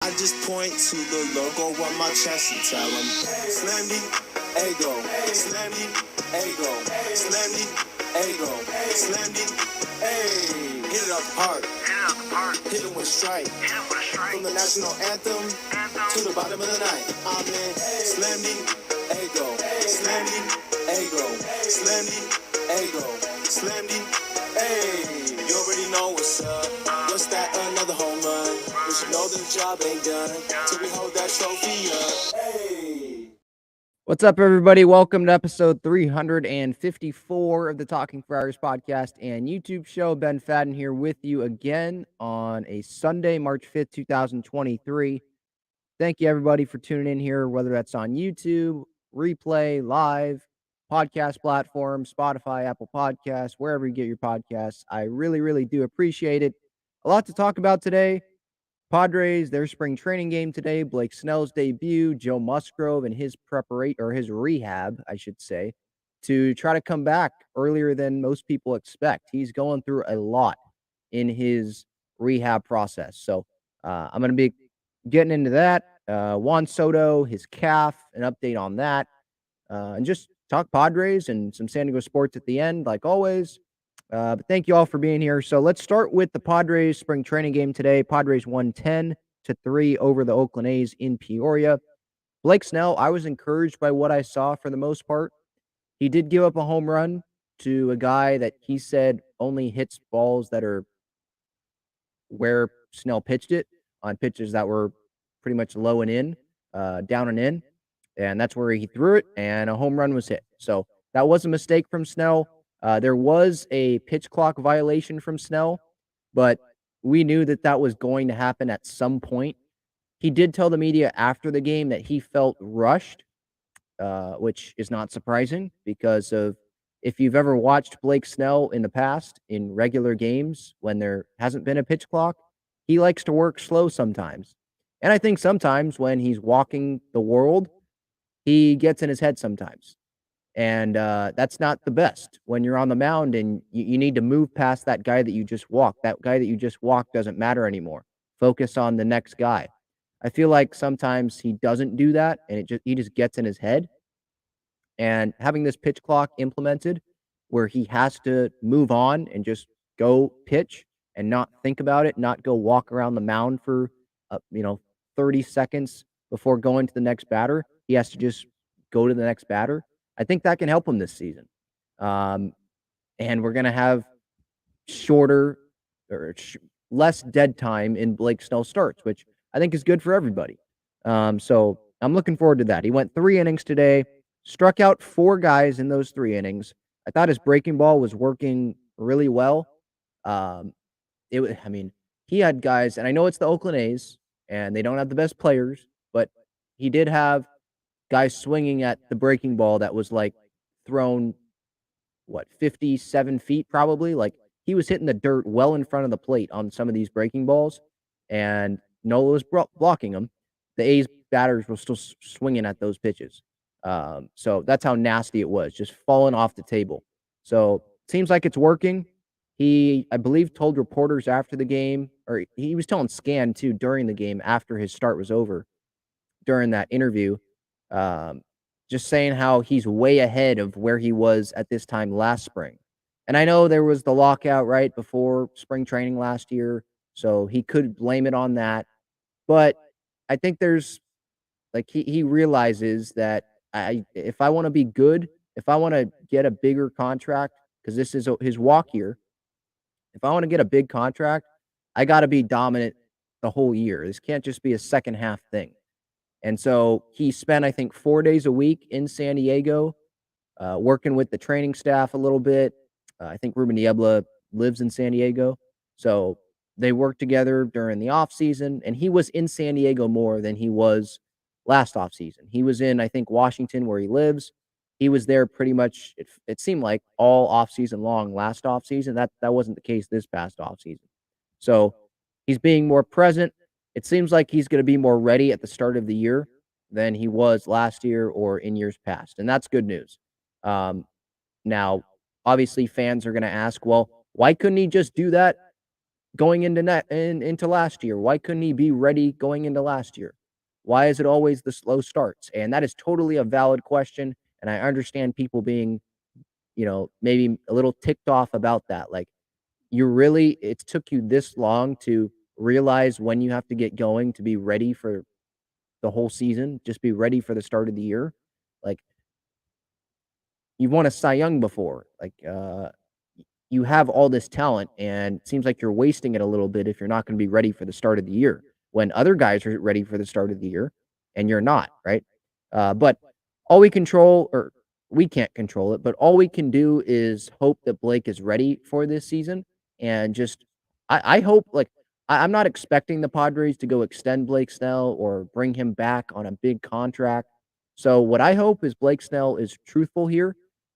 I just point to the logo on my chest and tell them, Slammy, Ego, Slammy, Ego, Slammy, Ego, Slammy, hey. Hit it up hard, hit it with a strike. From the national anthem to the bottom of the night. I'm in Slammy, Ego, Slammy, Ego, Slammy, Ego, Slammy, hey. You already know what's up. What's that? Another home run. But you know the job ain't done till we hold that trophy up. Hey. What's up, everybody? Welcome to episode 354 of the Talking Friars podcast and YouTube show. Ben Fadden here with you again on a Sunday, March 5th, 2023. Thank you, everybody, for tuning in here, whether that's on YouTube, replay, live, podcast platform, Spotify, Apple Podcasts, wherever you get your podcasts. I really, really do appreciate it. A lot to talk about today. Padres, their spring training game today, Blake Snell's debut, Joe Musgrove and his his rehab, I should say, to try to come back earlier than most people expect. He's going through a lot in his rehab process. So I'm going to be getting into that. Juan Soto, his calf, an update on that, and just talk Padres and some San Diego sports at the end, like always. But thank you all for being here. So let's start with the Padres spring training game today. Padres won 10-3 over the Oakland A's in Peoria. Blake Snell, I was encouraged by what I saw for the most part. He did give up a home run to a guy that he said only hits balls that are where Snell pitched it, on pitches that were pretty much low and in, down and in. And that's where he threw it, and a home run was hit. So that was a mistake from Snell. There was a pitch clock violation from Snell, but we knew that that was going to happen at some point. He did tell the media after the game that he felt rushed, which is not surprising because of if you've ever watched Blake Snell in the past in regular games when there hasn't been a pitch clock, he likes to work slow sometimes. And I think sometimes when he's walking the world, he gets in his head sometimes. And that's not the best when you're on the mound and you need to move past that guy that you just walked. That guy that you just walked doesn't matter anymore. Focus on the next guy. I feel like sometimes he doesn't do that and he just gets in his head. And having this pitch clock implemented where he has to move on and just go pitch and not think about it, not go walk around the mound for 30 seconds before going to the next batter. He has to just go to the next batter. I think that can help him this season. And we're going to have shorter or less dead time in Blake Snell starts, which I think is good for everybody. So I'm looking forward to that. He went 3 innings today, struck out 4 guys in those 3 innings. I thought his breaking ball was working really well. He had guys, and I know it's the Oakland A's, and they don't have the best players, but he did have guys swinging at the breaking ball that was like thrown, 57 feet probably. Like he was hitting the dirt well in front of the plate on some of these breaking balls, and Nola was blocking them. The A's batters were still swinging at those pitches. So that's how nasty it was, just falling off the table. So seems like it's working. He, I believe, told reporters after the game, or he was telling Scan too during the game after his start was over, during that interview, just saying how he's way ahead of where he was at this time last spring. And I know there was the lockout right before spring training last year, so he could blame it on that. But I think there's he realizes that if I want to be good, if I want to get a bigger contract, because this is his walk year, if I want to get a big contract, I got to be dominant the whole year. This can't just be a second half thing. And so he spent, I think, 4 days a week in San Diego, working with the training staff a little bit. I think Ruben Niebla lives in San Diego. So they worked together during the off season, and he was in San Diego more than he was last off season. He was in, I think, Washington, where he lives. He was there pretty much, it seemed like, all off season long last off season. That wasn't the case this past off season. So he's being more present. It seems like he's going to be more ready at the start of the year than he was last year or in years past. And that's good news. Now, obviously, fans are going to ask, well, why couldn't he just do that going into last year? Why couldn't he be ready going into last year? Why is it always the slow starts? And that is totally a valid question, and I understand people being, maybe a little ticked off about that. Like, it took you this long to realize when you have to get going to be ready for the whole season, just be ready for the start of the year. Like, you've won a Cy Young before. Like, you have all this talent, and it seems like you're wasting it a little bit if you're not going to be ready for the start of the year when other guys are ready for the start of the year and you're not, right? But all we can't control it, but all we can do is hope that Blake is ready for this season. And just, I hope, like, I'm not expecting the Padres to go extend Blake Snell or bring him back on a big contract. So what I hope is Blake Snell is truthful here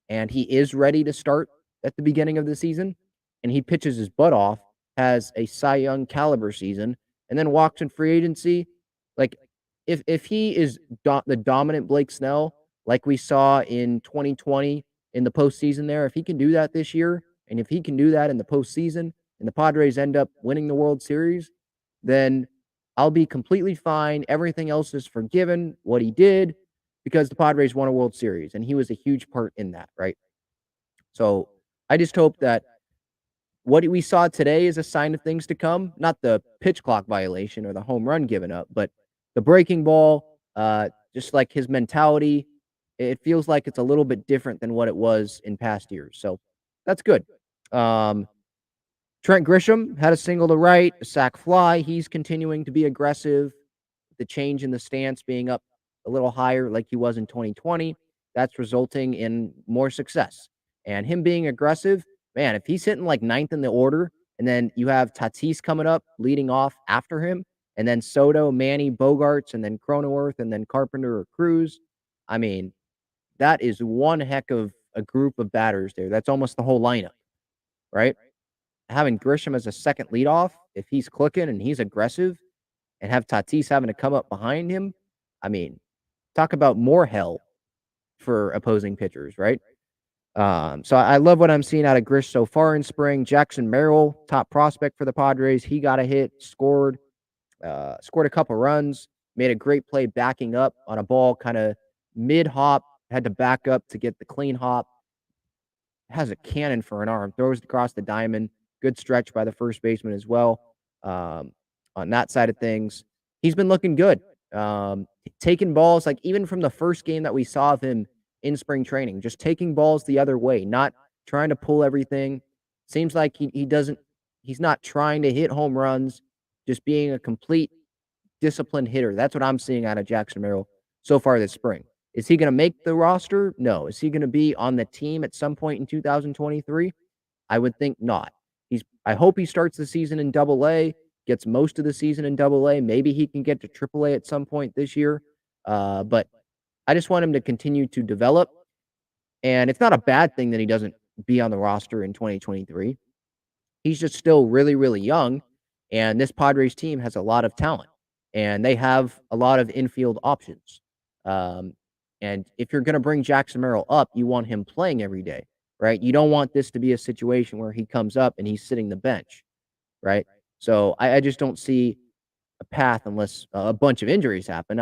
and he is ready to start at the beginning of the season, and he pitches his butt off, has a Cy Young caliber season, and then walks in free agency. Like, if he is the dominant Blake Snell, like we saw in 2020 in the postseason there, if he can do that this year, and if he can do that in the postseason, and the Padres end up winning the World Series, then I'll be completely fine. Everything else is forgiven, what he did, because the Padres won a World Series, and he was a huge part in that, right? So I just hope that what we saw today is a sign of things to come, not the pitch clock violation or the home run given up, but the breaking ball, just like his mentality, it feels like it's a little bit different than what it was in past years. So that's good. Trent Grisham had a single to right, a sac fly. He's continuing to be aggressive. The change in the stance being up a little higher like he was in 2020, that's resulting in more success. And him being aggressive, man, if he's hitting like ninth in the order, and then you have Tatis coming up leading off after him, and then Soto, Manny, Bogarts, and then Cronenworth, and then Carpenter or Cruz, I mean, that is one heck of a group of batters there. That's almost the whole lineup, right? Having Grisham as a second leadoff, if he's clicking and he's aggressive, and have Tatis having to come up behind him, I mean, talk about more hell for opposing pitchers, right? So I love what I'm seeing out of Grish so far in spring. Jackson Merrill, top prospect for the Padres. He got a hit, scored a couple runs, made a great play backing up on a ball kind of mid-hop, had to back up to get the clean hop. Has a cannon for an arm, throws it across the diamond. Good stretch by the first baseman as well. On that side of things, he's been looking good. Taking balls, like even from the first game that we saw of him in spring training, just taking balls the other way, not trying to pull everything. Seems like he's not trying to hit home runs, just being a complete disciplined hitter. That's what I'm seeing out of Jackson Merrill so far this spring. Is he going to make the roster? No. Is he going to be on the team at some point in 2023? I would think not. I hope he starts the season in Double-A, gets most of the season in Double-A. Maybe he can get to Triple-A at some point this year. But I just want him to continue to develop. And it's not a bad thing that he doesn't be on the roster in 2023. He's just still really, really young. And this Padres team has a lot of talent. And they have a lot of infield options. And if you're going to bring Jackson Merrill up, you want him playing every day, right? You don't want this to be a situation where he comes up and he's sitting the bench, right? So I just don't see a path unless a bunch of injuries happen.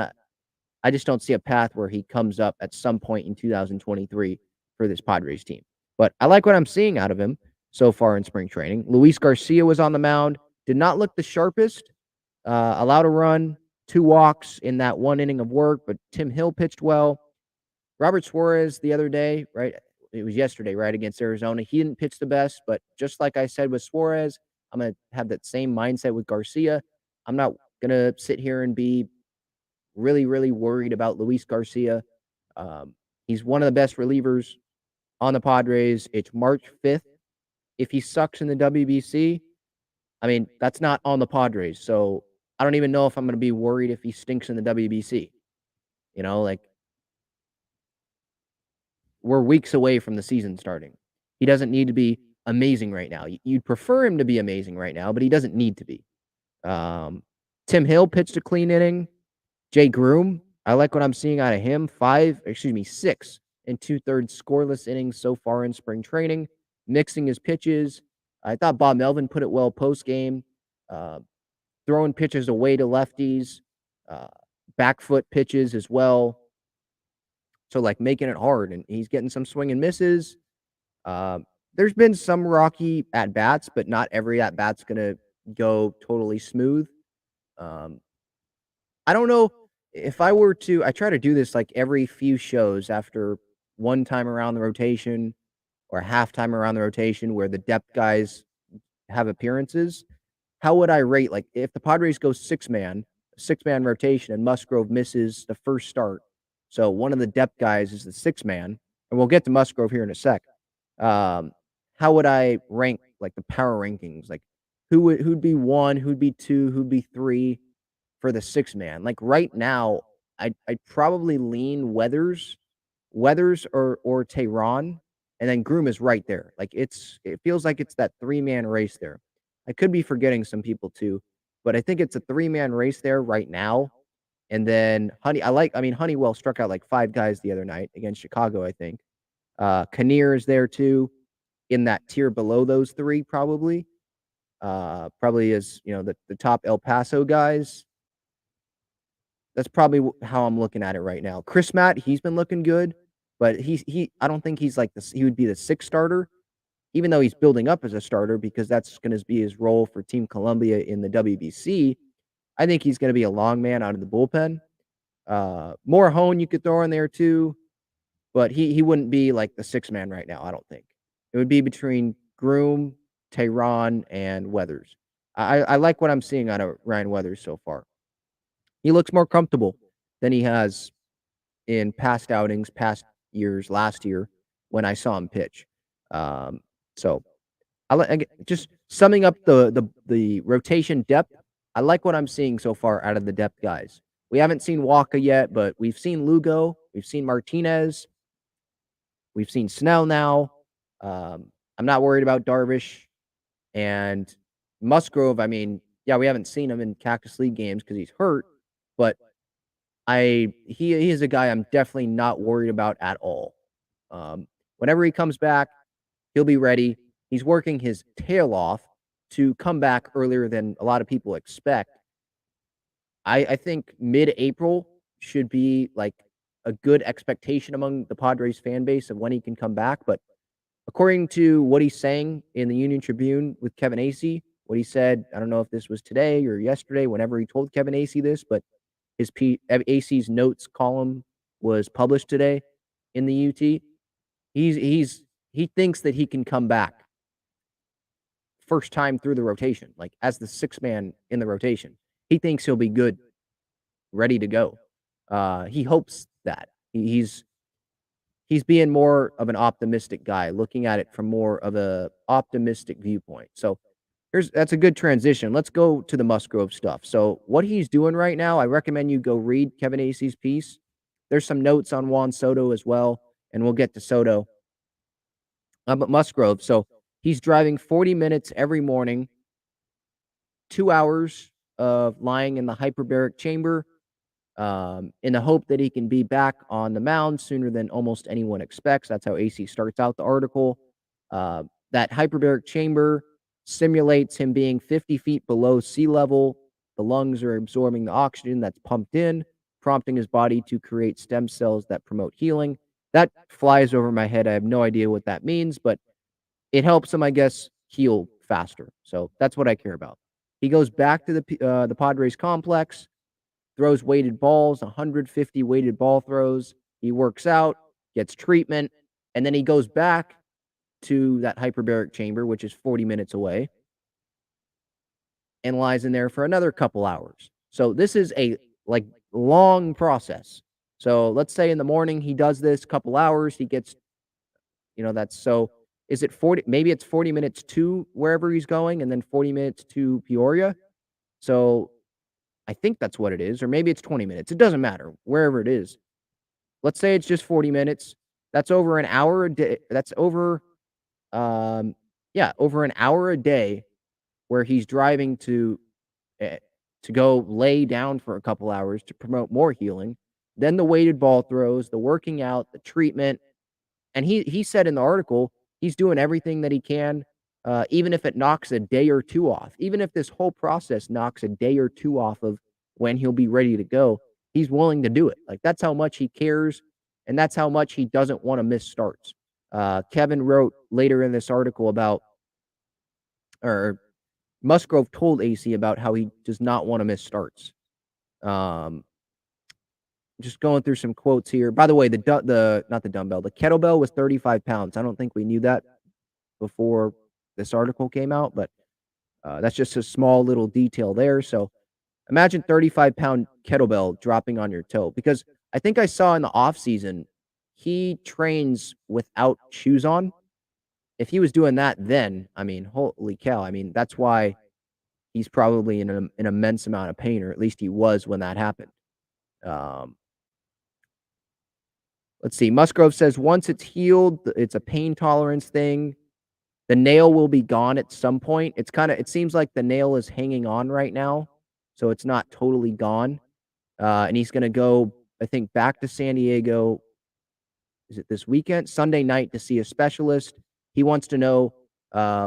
I just don't see a path where he comes up at some point in 2023 for this Padres team. But I like what I'm seeing out of him so far in spring training. Luis Garcia was on the mound, did not look the sharpest, allowed a run, 2 walks in that 1 inning of work, but Tim Hill pitched well. Robert Suarez the other day, right? It was yesterday, right, against Arizona. He didn't pitch the best, but just like I said with Suarez, I'm going to have that same mindset with Garcia. I'm not going to sit here and be really, really worried about Luis Garcia. He's one of the best relievers on the Padres. It's March 5th. If he sucks in the WBC, I mean, that's not on the Padres. So I don't even know if I'm going to be worried if he stinks in the WBC. Like, we're weeks away from the season starting. He doesn't need to be amazing right now. You'd prefer him to be amazing right now, but he doesn't need to be. Tim Hill pitched a clean inning. Jay Groom, I like what I'm seeing out of him. 6 and 2/3 scoreless innings so far in spring training, mixing his pitches. I thought Bob Melvin put it well post-game. throwing pitches away to lefties, uh, back foot pitches as well. So, like, making it hard, and he's getting some swing and misses. There's been some rocky at bats, but not every at bat's gonna go totally smooth. Um, I don't know if I were to. I try to do this like every few shows after one time around the rotation or half time around the rotation where the depth guys have appearances. How would I rate, like, if the Padres go six-man rotation and Musgrove misses the first start, so one of the depth guys is the six man, and we'll get to Musgrove here in a sec. Um, how would I rank, like, the power rankings? Like, who'd be 1, who'd be 2, who'd be 3 for the six man? Like, right now, I'd probably lean Weathers or Tehran, and then Groom is right there. Like, it feels like it's that three-man race there. I could be forgetting some people too, but I think it's a three-man race there right now. And then Honeywell struck out like 5 guys the other night against Chicago, I think. Kinnear is there too, in that tier below those 3 probably. Probably is, the top El Paso guys. That's probably how I'm looking at it right now. Chris Matt, he's been looking good, but I don't think he's like this. He would be the 6th starter, even though he's building up as a starter because that's going to be his role for Team Columbia in the WBC. I think he's going to be a long man out of the bullpen. Morahone you could throw in there too, but he wouldn't be like the 6th man right now, I don't think. It would be between Groom, Tehran, and Weathers. I like what I'm seeing out of Ryan Weathers so far. He looks more comfortable than he has in past outings, past years, last year when I saw him pitch. So just summing up the rotation depth. I like what I'm seeing so far out of the depth guys. We haven't seen Walker yet, but we've seen Lugo, we've seen Martinez, we've seen Snell now. I'm not worried about Darvish and Musgrove. I mean, yeah, we haven't seen him in Cactus League games because he's hurt, but he is a guy I'm definitely not worried about at all. Whenever he comes back, he'll be ready. He's working his tail off to come back earlier than a lot of people expect. I think mid-April should be like a good expectation among the Padres fan base of when he can come back. But according to what he's saying in the Union Tribune with Kevin Acee, what he said, I don't know if this was today or yesterday, whenever he told Kevin Acee this, but Acee's notes column was published today in the UT. He thinks that he can come back first time through the rotation, like as the 6th man in the rotation. He thinks he'll be good, ready to go. He hopes that. He's being more of an optimistic guy, looking at it from more of a optimistic viewpoint. So that's a good transition. Let's go to the Musgrove stuff. So what he's doing right now, I recommend you go read Kevin Acee's piece. There's some notes on Juan Soto as well, and we'll get to Soto. But Musgrove, so he's driving 40 minutes every morning, 2 hours of lying in the hyperbaric chamber, in the hope that he can be back on the mound sooner than almost anyone expects. That's how Acee starts out the article. That hyperbaric chamber simulates him being 50 feet below sea level. The lungs are absorbing the oxygen that's pumped in, prompting his body to create stem cells that promote healing. That flies over my head. I have no idea what that means, but it helps him, I guess, heal faster. So that's what I care about. He goes back to the Padres complex, throws weighted balls, 150 weighted ball throws. He works out, gets treatment, and then he goes back to that hyperbaric chamber, which is 40 minutes away, and lies in there for another couple hours. So this is a long process. So let's say in the morning he does this couple hours, he gets, is it 40? Maybe it's 40 minutes to wherever he's going and then 40 minutes to Peoria. So I think that's what it is, or maybe it's 20 minutes. It doesn't matter, wherever it is. Let's say it's just 40 minutes. That's over an hour a day. That's over an hour a day where he's driving to go lay down for a couple hours to promote more healing. Then the weighted ball throws, the working out, the treatment. And he said in the article, he's doing everything that he can even if it knocks a day or two off, even if this whole process knocks a day or two off of when he'll be ready to go, he's willing to do it. Like, that's how much he cares, and that's how much he doesn't want to miss starts. Kevin wrote later in this article about, or Musgrove told Acee about how he does not want to miss starts. Just going through some quotes here. By the way, not the dumbbell, the kettlebell was 35 pounds. I don't think we knew that before this article came out, but that's just a small little detail there. So imagine 35-pound kettlebell dropping on your toe, because I think I saw in the off season he trains without shoes on. If he was doing that then, I mean, holy cow. I mean, that's why he's probably in an immense amount of pain, or at least he was when that happened. Let's see. Musgrove says once it's healed, it's a pain tolerance thing. The nail will be gone at some point. It seems like the nail is hanging on right now, so it's not totally gone. And he's going to go, I think, back to San Diego. Is it this weekend? Sunday night, to see a specialist. He wants to know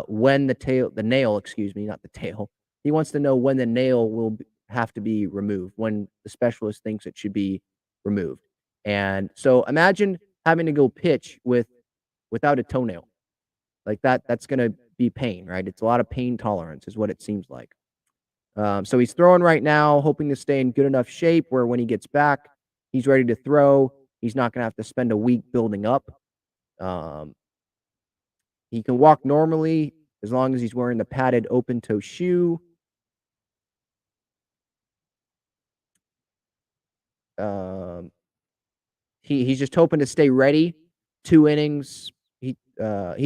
when the nail, excuse me, not the tail. He wants to know when the nail will have to be removed, when the specialist thinks it should be removed. And so imagine having to go pitch without a toenail. Like that's going to be pain, right? It's a lot of pain tolerance is what it seems like. So he's throwing right now, hoping to stay in good enough shape where when he gets back, he's ready to throw. He's not going to have to spend a week building up. He can walk normally as long as he's wearing the padded open-toe shoe. He's just hoping to stay ready. 2 innings. He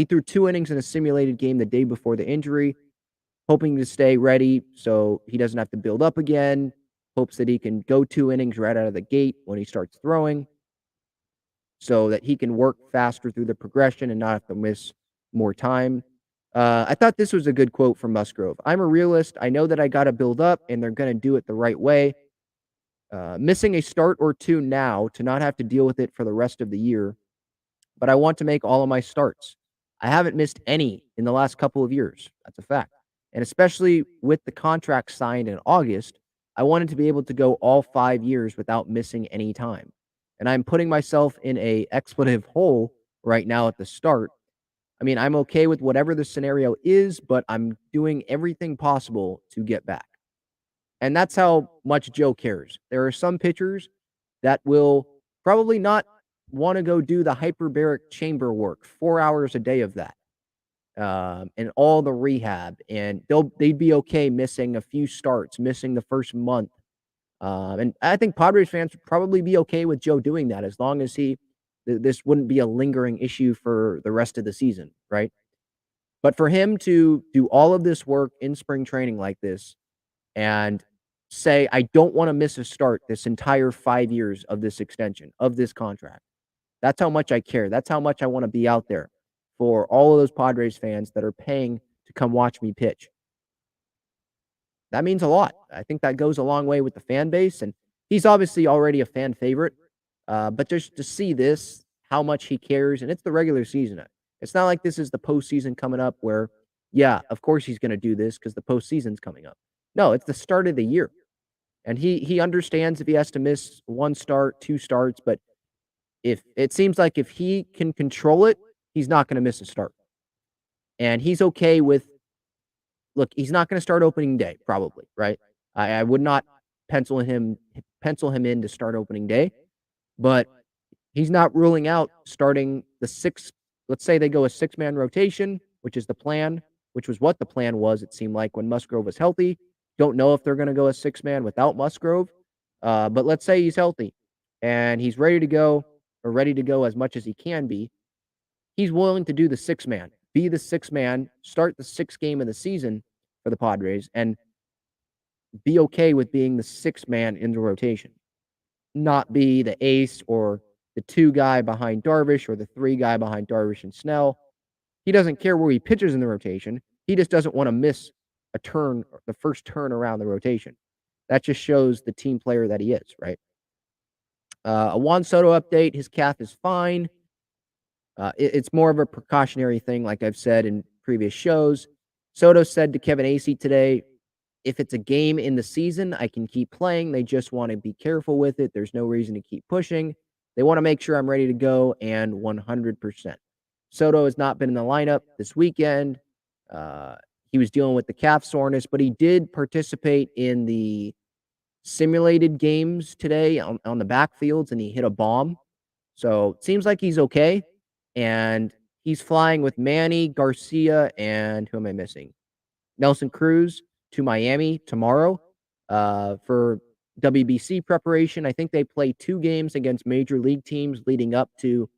threw 2 innings in a simulated game the day before the injury, hoping to stay ready so he doesn't have to build up again. Hopes that he can go 2 innings right out of the gate when he starts throwing, so that he can work faster through the progression and not have to miss more time. I thought this was a good quote from Musgrove. I'm a realist. I know that I got to build up, and they're going to do it the right way. Missing a start or two now to not have to deal with it for the rest of the year, but I want to make all of my starts. I haven't missed any in the last couple of years. That's a fact. And especially with the contract signed in August, I wanted to be able to go all 5 years without missing any time. And I'm putting myself in a expletive hole right now at the start. I mean, I'm okay with whatever the scenario is, but I'm doing everything possible to get back. And that's how much Joe cares. There are some pitchers that will probably not want to go do the hyperbaric chamber work, 4 hours a day of that, and all the rehab, and they'd be okay missing a few starts, missing the first month. And I think Padres fans would probably be okay with Joe doing that as long as this wouldn't be a lingering issue for the rest of the season, right? But for him to do all of this work in spring training like this and say, I don't want to miss a start this entire 5 years of this extension, of this contract. That's how much I care. That's how much I want to be out there for all of those Padres fans that are paying to come watch me pitch. That means a lot. I think that goes a long way with the fan base, and he's obviously already a fan favorite. But just to see this, how much he cares, and it's the regular season. It's not like this is the postseason coming up where, yeah, of course he's going to do this because the postseason's coming up. No, it's the start of the year. And he understands if he has to miss 1 start, 2 starts, but if it seems like if he can control it, he's not going to miss a start. And he's okay with, look, he's not going to start opening day, probably, right? I would not pencil him in to start opening day, but he's not ruling out starting the 6th. Let's say they go a 6-man rotation, which is the plan, which was what the plan was, it seemed like, when Musgrove was healthy. Don't know if they're going to go a 6-man without Musgrove, but let's say he's healthy and he's ready to go, or ready to go as much as he can be. He's willing to do the 6-man, be the 6-man, start the 6th game of the season for the Padres, and be okay with being the 6-man in the rotation, not be the ace or the 2 guy behind Darvish or the 3 guy behind Darvish and Snell. He doesn't care where he pitches in the rotation. He just doesn't want to miss a turn, the first turn around the rotation. That just shows the team player that he is, right? A Juan Soto update. His calf is fine. It's more of a precautionary thing, like I've said in previous shows. Soto said to Kevin Acee today, if it's a game in the season, I can keep playing. They just want to be careful with it. There's no reason to keep pushing. They want to make sure I'm ready to go, and 100%. Soto has not been in the lineup this weekend. He was dealing with the calf soreness, but he did participate in the simulated games today on the backfields, and he hit a bomb. So it seems like he's okay. And he's flying with Manny, Garcia, and who am I missing? Nelson Cruz to Miami tomorrow for WBC preparation. I think they play 2 games against major league teams leading up to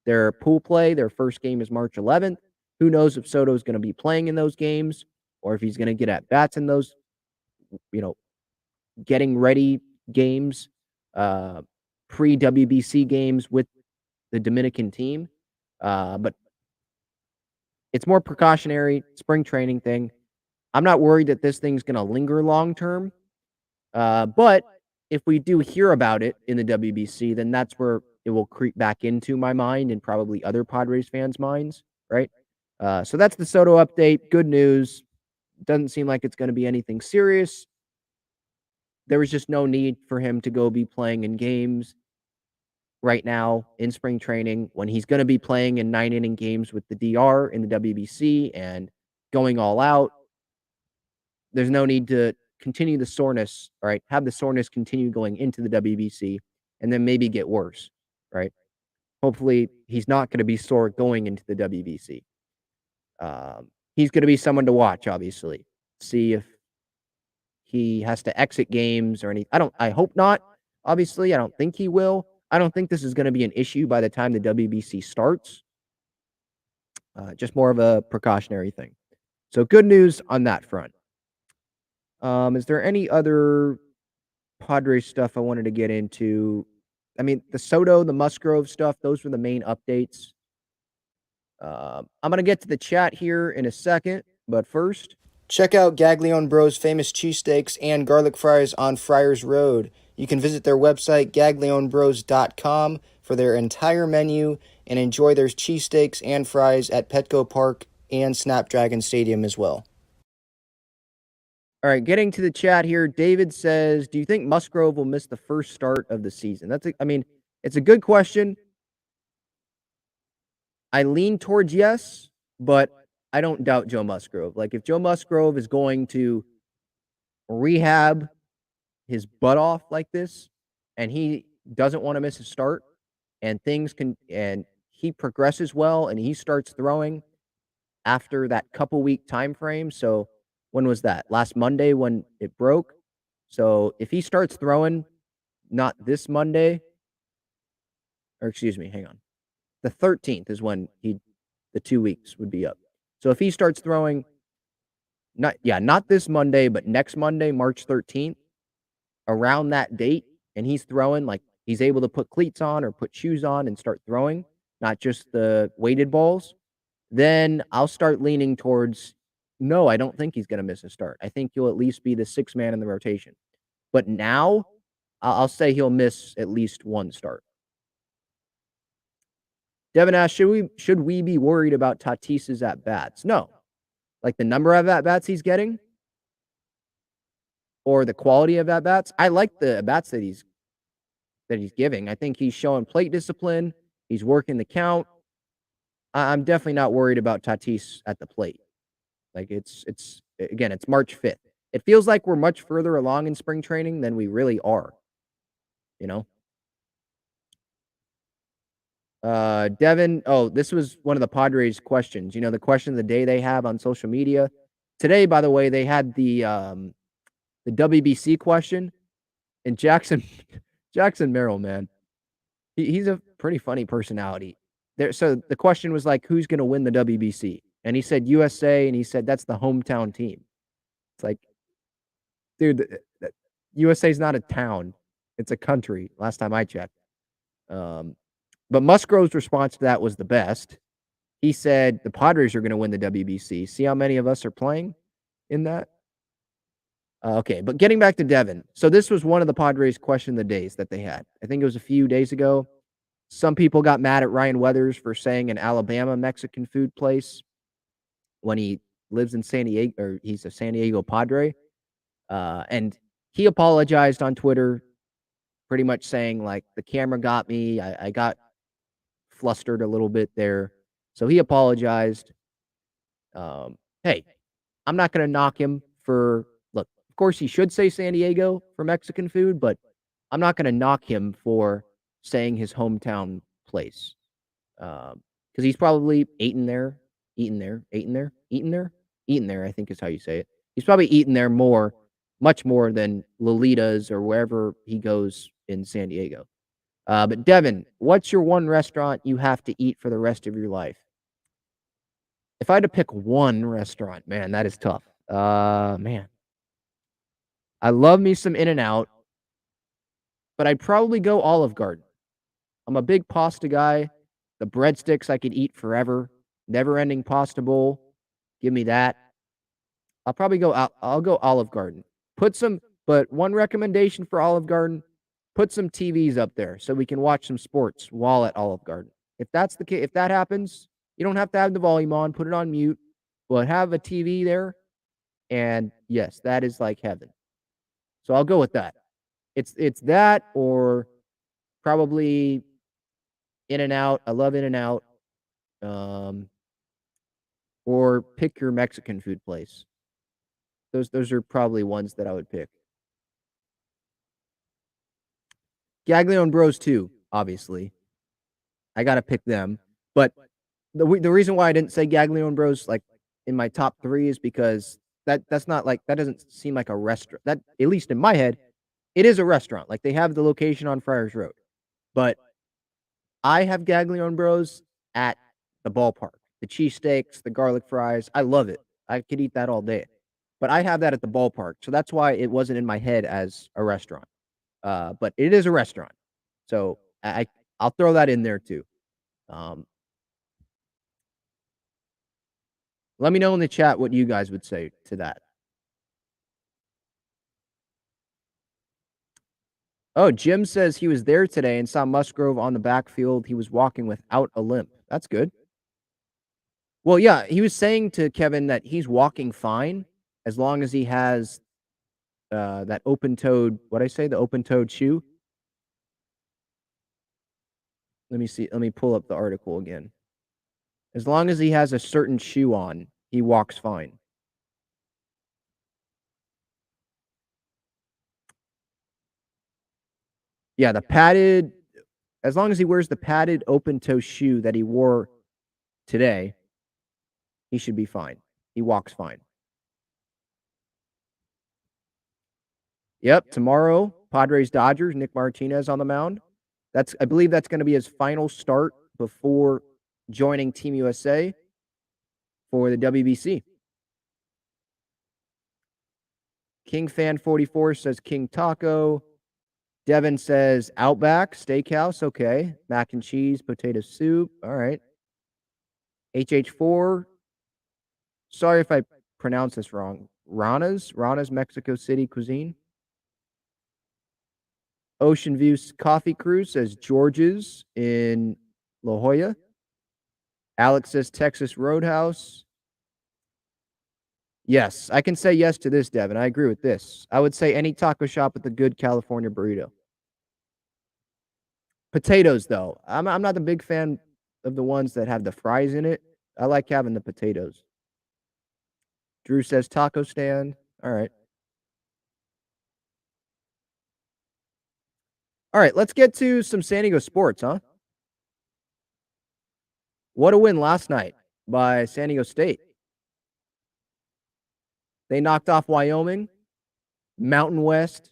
their pool play. Their first game is March 11th. Who knows if Soto's going to be playing in those games or if he's going to get at bats in those, getting ready games, pre-WBC games with the Dominican team. But it's more precautionary spring training thing. I'm not worried that this thing's going to linger long term. But if we do hear about it in the WBC, then that's where it will creep back into my mind and probably other Padres fans' minds, right? So that's the Soto update. Good news. Doesn't seem like it's going to be anything serious. There was just no need for him to go be playing in games right now in spring training when he's going to be playing in 9-inning games with the DR in the WBC and going all out. There's no need to continue the soreness, right? Have the soreness continue going into the WBC and then maybe get worse, right? Hopefully he's not going to be sore going into the WBC. He's going to be someone to watch, obviously. See if he has to exit games or anything. I hope not. Obviously, I don't think he will. I don't think this is going to be an issue by the time the WBC starts. Just more of a precautionary thing. So good news on that front. Is there any other Padres stuff I wanted to get into? I mean, the Soto, the Musgrove stuff, those were the main updates. I'm going to get to the chat here in a second, but first, check out Gaglione Bros' famous cheesesteaks and garlic fries on Friars Road. You can visit their website, gaglionebros.com, for their entire menu and enjoy their cheesesteaks and fries at Petco Park and Snapdragon Stadium as well. All right, getting to the chat here, David says, do you think Musgrove will miss the first start of the season? It's a good question. I lean towards yes, but I don't doubt Joe Musgrove. Like, if Joe Musgrove is going to rehab his butt off like this, and he doesn't want to miss a start, and he progresses well, and he starts throwing after that couple week time frame. So when was that? Last Monday when it broke. So if he starts throwing, not this Monday, or excuse me, hang on. The 13th is when the 2 weeks would be up. So if he starts throwing, not this Monday, but next Monday, March 13th, around that date, and he's throwing, like he's able to put cleats on or put shoes on and start throwing, not just the weighted balls, then I'll start leaning towards, no, I don't think he's going to miss a start. I think he'll at least be the 6th man in the rotation. But now, I'll say he'll miss at least one start. Devin asks, should we be worried about Tatis's at-bats? No. Like the number of at-bats he's getting or the quality of at-bats. I like the at-bats that he's giving. I think he's showing plate discipline. He's working the count. I'm definitely not worried about Tatis at the plate. Like it's March 5th. It feels like we're much further along in spring training than we really are. Devin, this was one of the Padres questions. The question of the day they have on social media. Today, by the way, they had the WBC question, and Jackson Merrill, man, he's a pretty funny personality. So the question was like, who's going to win the WBC? And he said USA, and he said that's the hometown team. It's like, dude, USA is not a town; it's a country. Last time I checked. But Musgrove's response to that was the best. He said the Padres are going to win the WBC. See how many of us are playing in that? Okay, but getting back to Devin. So this was one of the Padres question of the days that they had. I think it was a few days ago. Some people got mad at Ryan Weathers for saying an Alabama Mexican food place when he lives in San Diego, or he's a San Diego Padre. And he apologized on Twitter, pretty much saying, like, the camera got me. I got flustered a little bit there. So he apologized. Hey, I'm not going to knock him for, look, of course he should say San Diego for Mexican food, but I'm not going to knock him for saying his hometown place. Because he's probably eaten there, I think is how you say it. He's probably eaten there much more than Lolita's or wherever he goes in San Diego. But Devin, what's your one restaurant you have to eat for the rest of your life? If I had to pick one restaurant, man, that is tough. Man, I love me some In-N-Out, but I'd probably go Olive Garden. I'm a big pasta guy. The breadsticks I could eat forever. Never-ending pasta bowl. Give me that. I'll go Olive Garden. But one recommendation for Olive Garden, put some TVs up there so we can watch some sports while at Olive Garden. If that's the case, if that happens, you don't have to have the volume on, put it on mute, but have a TV there. And yes, that is like heaven. So I'll go with that. It's that, or probably In-N-Out. I love In-N-Out. Or pick your Mexican food place. Those are probably ones that I would pick. Gaglione Bros too, obviously. I gotta pick them. But the reason why I didn't say Gaglione Bros like in my top 3 is because that's not like, that doesn't seem like a restaurant. That, at least in my head, it is a restaurant. Like, they have the location on Friars Road. But I have Gaglione Bros at the ballpark. The cheesesteaks, the garlic fries, I love it. I could eat that all day. But I have that at the ballpark, so that's why it wasn't in my head as a restaurant. But it is a restaurant. So I'll throw that in there too. Let me know in the chat what you guys would say to that. Oh, Jim says he was there today and saw Musgrove on the backfield. He was walking without a limp. That's good. Well, yeah, he was saying to Kevin that he's walking fine as long as he has that open-toed, what'd I say, the open-toed shoe? Let me see. Let me pull up the article again. As long as he has a certain shoe on, he walks fine. Yeah, as long as he wears the padded open-toe shoe that he wore today, he should be fine. He walks fine. Yep, tomorrow, Padres Dodgers, Nick Martinez on the mound. I believe that's going to be his final start before joining Team USA for the WBC. King Fan 44 says King Taco. Devin says Outback Steakhouse. Okay. Mac and cheese, potato soup. All right. HH4. Sorry if I pronounce this wrong. Rana's Mexico City cuisine. Ocean View Coffee Cruise says George's in La Jolla. Alex says Texas Roadhouse. Yes, I can say yes to this, Devin. I agree with this. I would say any taco shop with a good California burrito. Potatoes, though. I'm not a big fan of the ones that have the fries in it. I like having the potatoes. Drew says taco stand. All right. All right, let's get to some San Diego sports, huh? What a win last night by San Diego State. They knocked off Wyoming, Mountain West,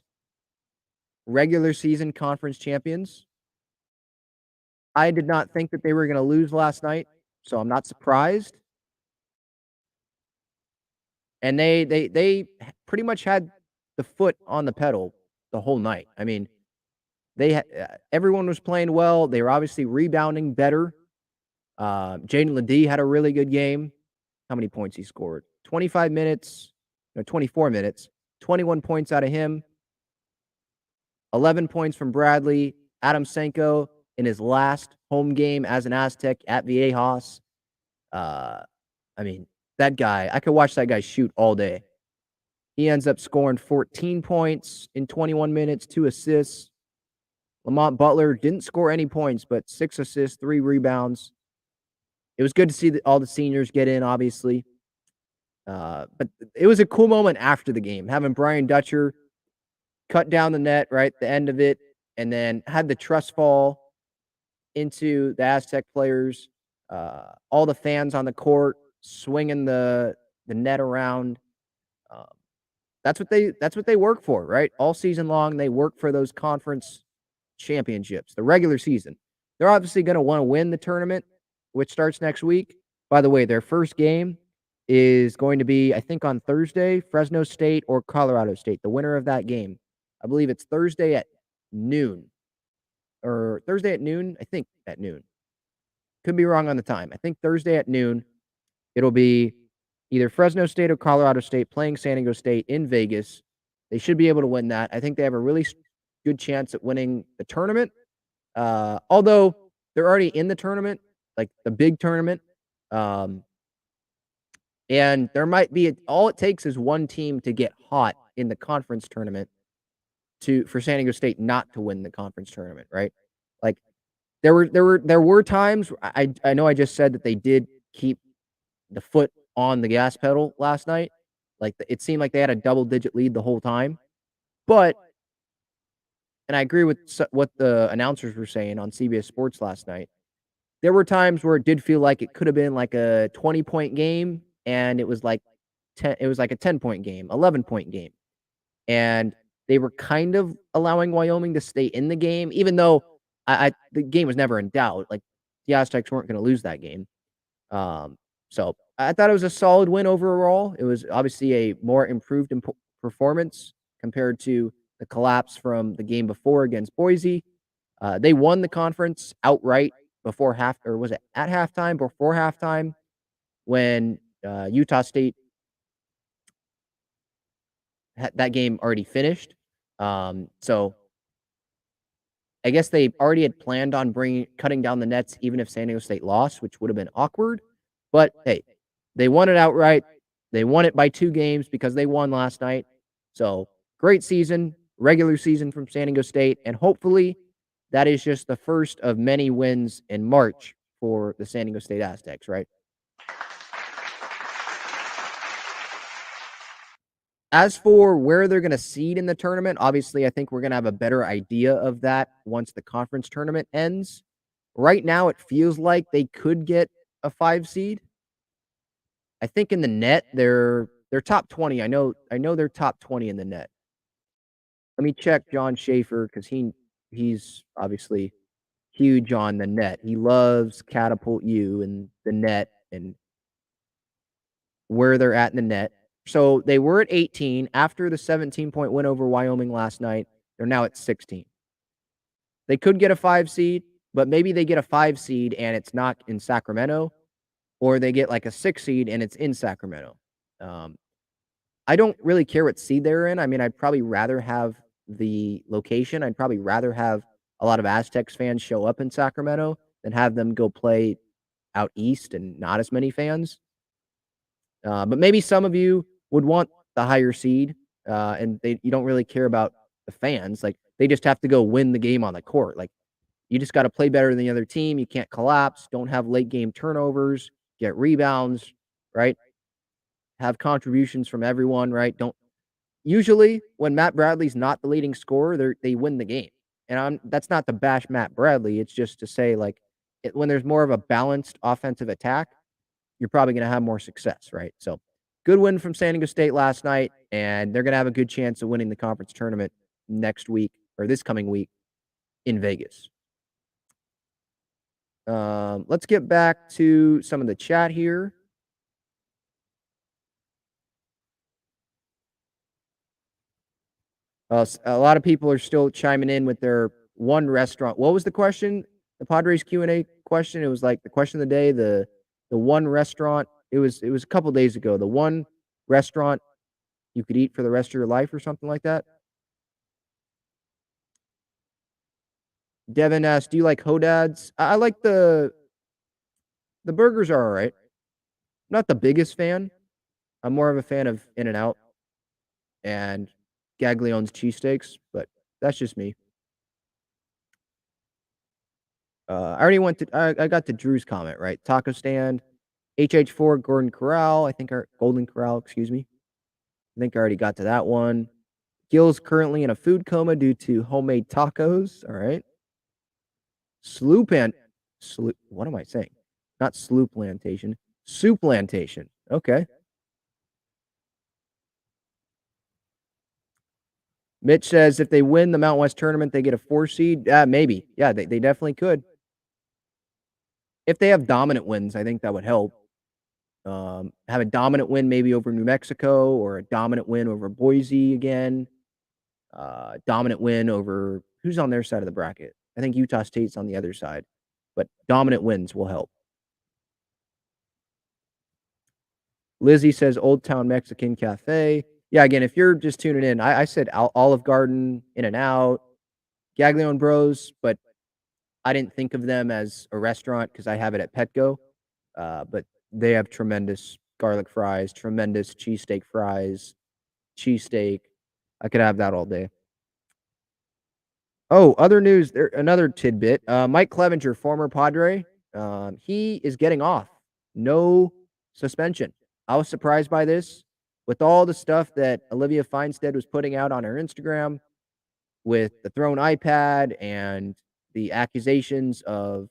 regular season conference champions. I did not think that they were going to lose last night, so I'm not surprised. And they pretty much had the foot on the pedal the whole night. I mean, everyone was playing well. They were obviously rebounding better. Jaden Ledee had a really good game. How many points he scored? 24 minutes, 21 points out of him. 11 points from Bradley. Adam Senko in his last home game as an Aztec at Viejas. I mean, that guy, I could watch that guy shoot all day. He ends up scoring 14 points in 21 minutes, 2 assists. Lamont Butler didn't score any points, but 6 assists, 3 rebounds. It was good to see all the seniors get in, obviously. But it was a cool moment after the game, having Brian Dutcher cut down the net right at the end of it, and then had the trust fall into the Aztec players. All the fans on the court swinging the net around. Um, that's what they work for, right? All season long, they work for those conference championships, the regular season. They're obviously going to want to win the tournament, which starts next week. By the way, their first game is going to be, I think, on Thursday, Fresno State or Colorado State. The winner of that game, I believe it's Thursday at noon, or Thursday at noon. I think at noon. Could be wrong on the time. I think Thursday at noon. It'll be either Fresno State or Colorado State playing San Diego State in Vegas. They should be able to win that. I think they have a really good chance at winning the tournament. Although they're already in the tournament, like the big tournament. And there might be all it takes is one team to get hot in the conference tournament for San Diego State not to win the conference tournament, right? Like there were times I know I just said that they did keep the foot on the gas pedal last night. Like it seemed like they had a double-digit lead the whole time. But and I agree with what the announcers were saying on CBS Sports last night. There were times where it did feel like it could have been like a 20-point game, and it was like it was like a 10-point game, 11-point game. And they were kind of allowing Wyoming to stay in the game, even though the game was never in doubt. Like the Aztecs weren't going to lose that game. So I thought it was a solid win overall. It was obviously a more improved performance compared to the collapse from the game before against Boise. They won the conference outright before or was it at halftime, before halftime, when Utah State had that game already finished. So I guess they already had planned on cutting down the nets, even if San Diego State lost, which would have been awkward. But hey, they won it outright. They won it by 2 games because they won last night. So great season, regular season from San Diego State, and hopefully that is just the first of many wins in March for the San Diego State Aztecs, right? As for where they're going to seed in the tournament, obviously, I think we're going to have a better idea of that once the conference tournament ends. Right now, it feels like they could get a 5 seed. I think in the net, they're top 20. I know they're top 20 in the net. Let me check John Schaefer because he's obviously huge on the net. He loves Catapult U and the net and where they're at in the net. So they were at 18 after the 17-point win over Wyoming last night. They're now at 16. They could get a 5 seed, but maybe they get a 5 seed and it's not in Sacramento, or they get like a 6 seed and it's in Sacramento. I don't really care what seed they're in. I mean, I'd probably rather have the location. I'd probably rather have a lot of Aztecs fans show up in Sacramento than have them go play out east and not as many fans. But maybe some of you would want the higher seed, and you don't really care about the fans. Like they just have to go win the game on the court. Like you just got to play better than the other team. You can't collapse. Don't have late game turnovers. Get rebounds, right? Have contributions from everyone, right? Don't usually when Matt Bradley's not the leading scorer, they win the game. And that's not to bash Matt Bradley. It's just to say like when there's more of a balanced offensive attack, you're probably going to have more success, right? So good win from San Diego State last night, and they're going to have a good chance of winning the conference tournament next week or this coming week in Vegas. Let's get back to some of the chat here. A lot of people are still chiming in with their one restaurant. What was the question? The Padres Q&A question? It was like the question of the day, the one restaurant. It was a couple days ago. The one restaurant you could eat for the rest of your life or something like that. Devin asked, do you like Hodad's? I like the burgers are all right. not the biggest fan. I'm more of a fan of In-N-Out and Gaglione's cheesesteaks, but that's just me. I already went to I got to Drew's comment, right? Taco stand, HH4, Golden Corral, excuse me. I think I already got to that one. Gil's currently in a food coma due to homemade tacos. All right. What am I saying? Not sloop plantation. Soup plantation. Okay. Mitch says if they win the Mountain West tournament, they get a 4 seed. Maybe. Yeah, they definitely could. If they have dominant wins, I think that would help. Have a dominant win maybe over New Mexico or a dominant win over Boise again. Dominant win over who's on their side of the bracket. I think Utah State's on the other side, but dominant wins will help. Lizzie says Old Town Mexican Cafe. Yeah, again, if you're just tuning in, I said Olive Garden, In-N-Out, Gaglione Bros, but I didn't think of them as a restaurant because I have it at Petco. But they have tremendous garlic fries, tremendous cheesesteak fries, cheesesteak. I could have that all day. Oh, other news, another tidbit. Mike Clevenger, former Padre, he is getting off. No suspension. I was surprised by this. With all the stuff that Olivia Feinstead was putting out on her Instagram with the thrown iPad and the accusations of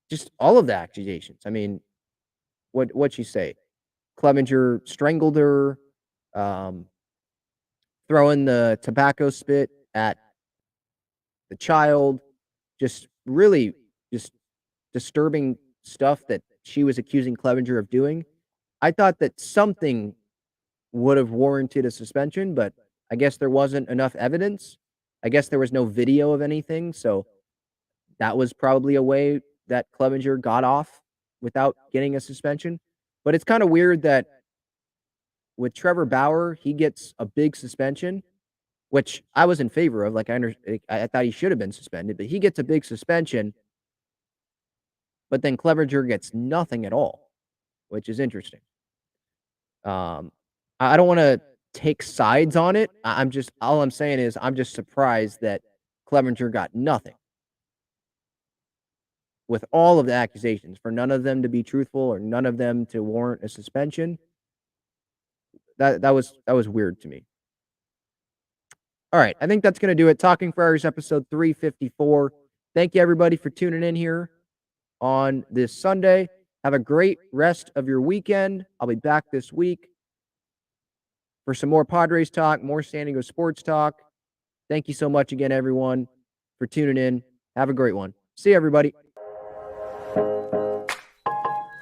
just all of the accusations. I mean, what'd she say? Clevenger strangled her, um, throwing the tobacco spit at the child, just really just disturbing stuff that she was accusing Clevenger of doing. I thought that something would have warranted a suspension, but I guess there wasn't enough evidence. I guess there was no video of anything, so that was probably a way that Clevenger got off without getting a suspension. But it's kind of weird that with Trevor Bauer, he gets a big suspension, which I was in favor of. Like I thought he should have been suspended, but he gets a big suspension, but then Clevenger gets nothing at all, which is interesting. I don't want to take sides on it. I'm just all I'm saying is I'm just surprised that Clevenger got nothing with all of the accusations for none of them to be truthful or none of them to warrant a suspension. That was weird to me. All right, I think that's going to do it. Talking Friars episode 354. Thank you everybody for tuning in here on this Sunday. Have a great rest of your weekend. I'll be back this week for some more Padres talk, more San Diego sports talk. Thank you so much again, everyone, for tuning in. Have a great one. See you, everybody.